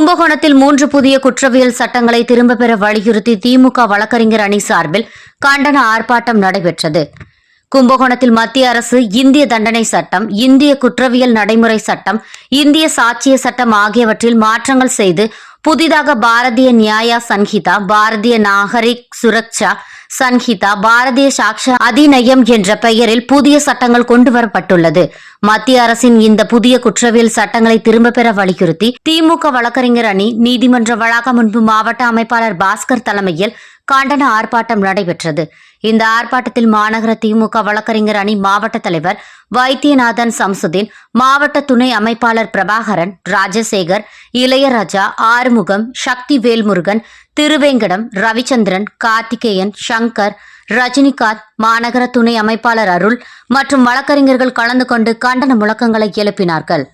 கும்பகோணத்தில் 3 புதிய குற்றவியல் சட்டங்களை திரும்பப் பெற வலியுறுத்தி திமுக வழக்கறிஞர் அணி சார்பில் கண்டன ஆர்ப்பாட்டம் நடைபெற்றது. கும்பகோணத்தில் மத்திய அரசு இந்திய தண்டனை சட்டம், இந்திய குற்றவியல் நடைமுறை சட்டம், இந்திய சாட்சிய சட்டம் ஆகியவற்றில் மாற்றங்கள் செய்து புதிதாக பாரதிய நியாயா சன்ஹிதா, பாரதிய நாகரிக் சுரக்ஷா சன்ஹிதா, பாரதிய சாக்ஷ அதிநயம் என்ற பெயரில் புதிய சட்டங்கள் கொண்டுவரப்பட்டுள்ளது. மத்திய அரசின் இந்த புதிய குற்றவியல் சட்டங்களை திரும்பப் பெற வலியுறுத்தி திமுக வழக்கறிஞர் அணி நீதிமன்ற வளாகம் முன்பு மாவட்ட அமைப்பாளர் பாஸ்கர் தலைமையில் கண்டன ஆர்ப்பாட்டம் நடைபெற்றது. இந்த ஆர்ப்பாட்டத்தில் மாநகர திமுக வழக்கறிஞர் அணி மாவட்ட தலைவர் வைத்தியநாதன் சம்சுதீன், மாவட்ட துணை அமைப்பாளர் பிரபாகரன், ராஜசேகர், இளையராஜா, ஆறுமுகம், சக்தி வேல்முருகன், திருவேங்கடம், ரவிச்சந்திரன், கார்த்திகேயன், சங்கர், ரஜினிகாந்த், மாநகர துணை அமைப்பாளர் அருள் மற்றும் வழக்கறிஞர்கள் கலந்து கொண்டு கண்டன முழக்கங்களை எழுப்பினார்கள்.